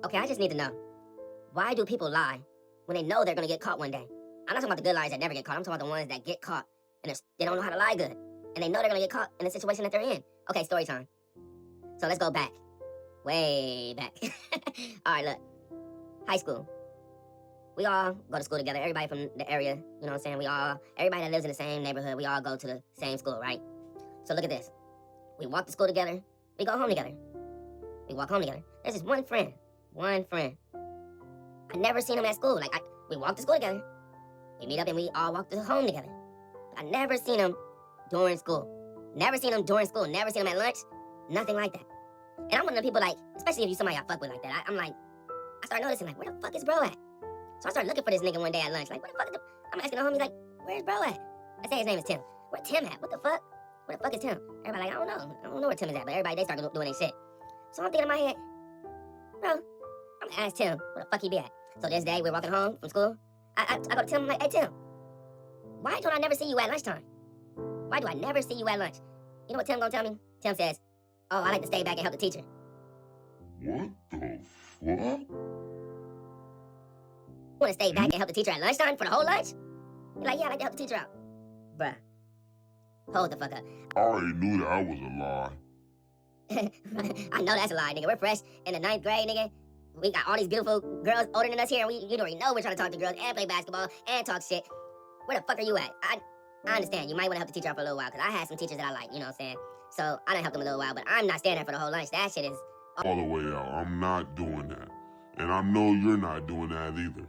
Okay, I just need to know, why do people lie when they know they're gonna get caught one day? I'm not talking about the good liars that never get caught. I'm talking about the ones that get caught and they don't know how to lie good. And they know they're gonna get caught in the situation that they're in. Okay, story time. So let's go back. Way back. Alright, look. High school. We all go to school together. Everybody from the area, you know what I'm saying? Everybody that lives in the same neighborhood, we all go to the same school, right? So look at this. We walk to school together. We go home together. We walk home together. There's this one friend. One friend. I never seen him at school. We walk to school together. We meet up and we all walk to home together. I never seen him during school. Never seen him during school. Never seen him at lunch. Nothing like that. And I'm one of the people especially if you somebody I fuck with like that, I start noticing where the fuck is bro at? So I started looking for this nigga one day at lunch. Where the fuck is I'm asking the homies where's bro at? I say his name is Tim. Where Tim at? What the fuck? Where the fuck is Tim? Everybody I don't know. I don't know where Tim is at, but everybody, they start doing their shit. So I'm thinking in my head, bro, I'm gonna ask Tim where the fuck he be at. So this day, we're walking home from school. I go to Tim, I'm like, hey Tim, why don't I never see you at lunchtime? Why do I never see you at lunch? You know what Tim gonna tell me? Tim says, oh, I like to stay back and help the teacher. What the fuck? You wanna stay back and help the teacher at lunchtime for the whole lunch? You're like, yeah, I like to help the teacher out. Bruh, hold the fuck up. I already knew that was a lie. I know that's a lie, nigga. We're fresh in the 9th grade, nigga. We got all these beautiful girls older than us here, and you already know we're trying to talk to girls and play basketball and talk shit. Where the fuck are you at? I understand. You might want to help the teacher out for a little while, because I had some teachers that I like, you know what I'm saying? So I done helped them a little while, but I'm not staying there for the whole lunch. That shit is all the way out. I'm not doing that. And I know you're not doing that either.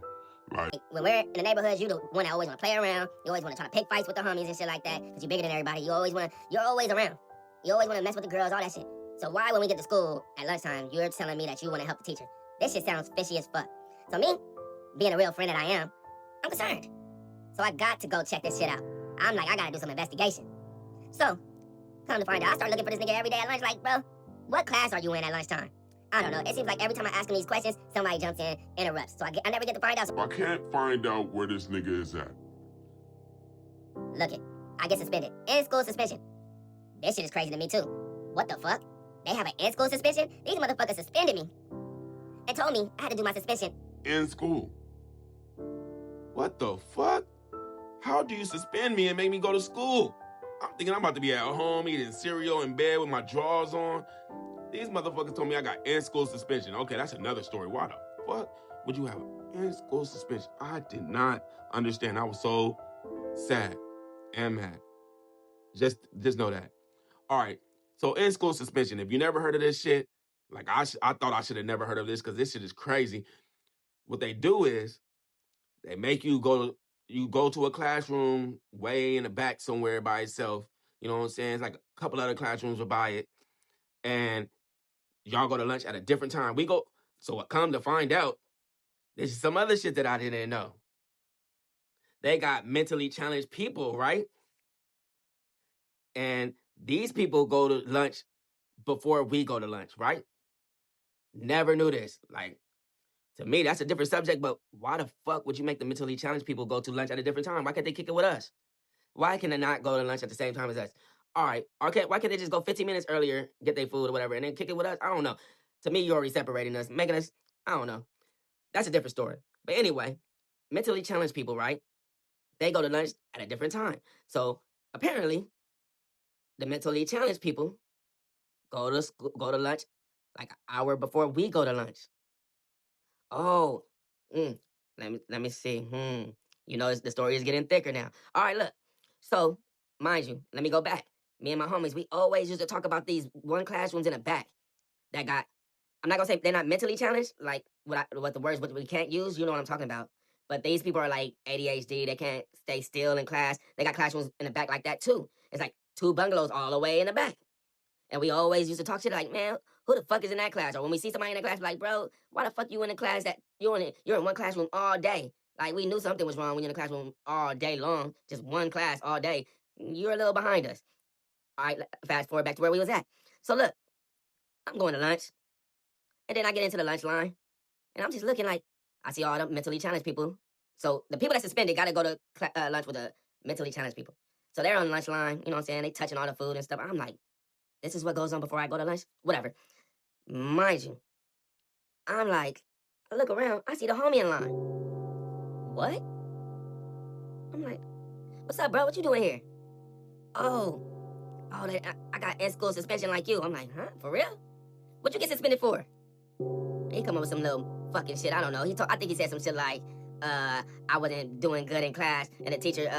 When we're in the neighborhoods, you the one that always want to play around. You always want to try to pick fights with the homies and shit like that, because you're bigger than everybody. You're always around. You always want to mess with the girls, all that shit. So why, when we get to school at lunchtime, you're telling me that you want to help the teacher? This shit sounds fishy as fuck. So me, being a real friend that I am, I'm concerned. So I got to go check this shit out. I'm like, I gotta do some investigation. So, come to find out, I start looking for this nigga every day at lunch, bro, what class are you in at lunchtime? I don't know. It seems like every time I ask him these questions, somebody jumps in, interrupts. So I never get to find out. So I can't find out where this nigga is at. Look it. I get suspended. In-school suspension. This shit is crazy to me, too. What the fuck? They have an in-school suspension? These motherfuckers suspended me and told me I had to do my suspension in school. What the fuck? How do you suspend me and make me go to school? I'm thinking I'm about to be at home eating cereal in bed with my drawers on. These motherfuckers told me I got in-school suspension. Okay, that's another story. Why the fuck would you have an in-school suspension? I did not understand. I was so sad and mad. Just know that. All right, so in-school suspension. If you never heard of this shit, I thought I should have never heard of this because this shit is crazy. What they do is they make you go to a classroom way in the back somewhere by itself. You know what I'm saying? It's like a couple other classrooms will buy it. And y'all go to lunch at a different time. So I come to find out, there's some other shit that I didn't know. They got mentally challenged people, right? And these people go to lunch before we go to lunch, right? Never knew this. To me, that's a different subject, but why the fuck would you make the mentally challenged people go to lunch at a different time? Why can't they kick it with us? Why can they not go to lunch at the same time as us? All right, okay, why can't they just go 15 minutes earlier, get their food or whatever, and then kick it with us? I don't know. To me, you're already separating us, making us, I don't know. That's a different story. But anyway, mentally challenged people, right? They go to lunch at a different time. So apparently, the mentally challenged people go to lunch like an hour before we go to lunch. Oh, let me see. You know, the story is getting thicker now. All right, look. So, mind you, let me go back. Me and my homies, we always used to talk about these one classrooms in the back that got, I'm not gonna say they're not mentally challenged, like what the words we can't use, you know what I'm talking about. But these people are like ADHD, they can't stay still in class. They got classrooms in the back like that too. It's like 2 bungalows all the way in the back. And we always used to talk shit like, man, who the fuck is in that class? Or when we see somebody in the class, like, bro, why the fuck you in the class that you're in one classroom all day? Like, we knew something was wrong when you're in the classroom all day long, just one class all day. You're a little behind us. All right, fast forward back to where we was at. So look, I'm going to lunch. And then I get into the lunch line. And I'm just looking like, I see all the mentally challenged people. So the people that suspended got to go to lunch with the mentally challenged people. So they're on the lunch line, you know what I'm saying? They touching all the food and stuff. I'm like, this is what goes on before I go to lunch? Whatever. Mind you, I'm like, I look around, I see the homie in line. What? I'm like, what's up, bro? What you doing here? Oh, I got in-school suspension like you. I'm like, huh? For real? What you get suspended for? He come up with some little fucking shit. I don't know. I think he said some shit like, I wasn't doing good in class, and the teacher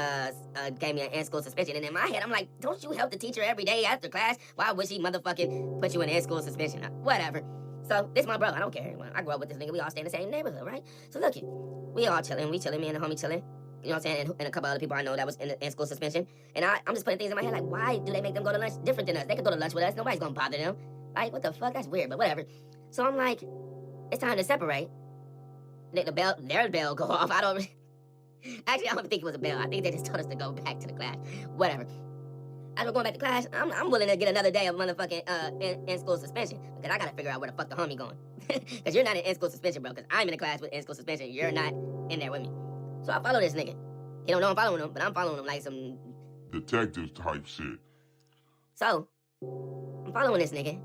gave me an in-school suspension. And in my head, I'm like, don't you help the teacher every day after class? Why would she motherfucking put you in in-school suspension? Whatever. So this my bro. I don't care. I grew up with this nigga. We all stay in the same neighborhood, right? So look it, we all chilling. We chilling. Me and the homie chilling. You know what I'm saying? And a couple other people I know that was in school suspension. And I'm just putting things in my head like, why do they make them go to lunch different than us? They could go to lunch with us. Nobody's gonna bother them. Like, what the fuck? That's weird, but whatever. So I'm like, it's time to separate. Their bell go off. Actually, I don't think it was a bell. I think they just told us to go back to the class. Whatever. As we're going back to class, I'm willing to get another day of motherfucking in-school suspension. Because I gotta figure out where the fuck the homie going. Because you're not in in-school suspension, bro. Because I'm in a class with in-school suspension. You're not in there with me. So I follow this nigga. He don't know I'm following him, but I'm following him like some detective type shit. So, I'm following this nigga.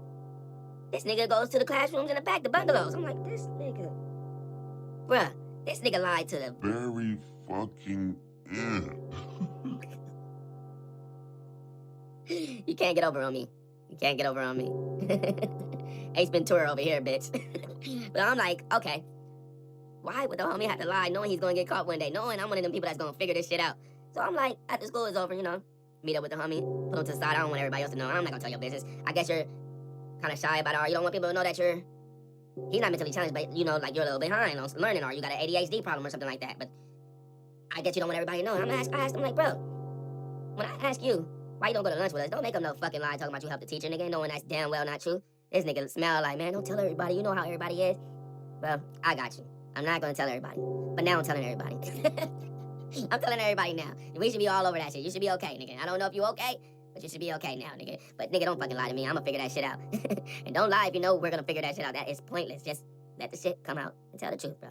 This nigga goes to the classrooms in the back, the bungalows. I'm like, this nigga. Bruh, this nigga lied to the Very fucking You can't get over on me. You can't get over on me. Ace Ventura over here, bitch. But I'm like, okay. Why would the homie have to lie knowing he's gonna get caught one day? Knowing I'm one of them people that's gonna figure this shit out. So I'm like, after school is over, you know, meet up with the homie, put him to the side. I don't want everybody else to know. I'm not gonna tell your business. I guess you're kind of shy about it, or you don't want people to know that he's not mentally challenged, but you know, like you're a little behind on learning, or you got an ADHD problem or something like that. But I guess you don't want everybody to know. And I asked him, like, bro, when I ask you why you don't go to lunch with us, don't make up no fucking lie talking about you help the teacher, nigga, knowing that's damn well not true. This nigga smell like, man, don't tell everybody. You know how everybody is. Well, I got you. I'm not gonna tell everybody, but now I'm telling everybody. I'm telling everybody now. We should be all over that shit. You should be okay, nigga. I don't know if you okay, but you should be okay now, nigga. But nigga, don't fucking lie to me. I'm gonna figure that shit out. And don't lie if you know we're gonna figure that shit out. That is pointless. Just let the shit come out and tell the truth, bro.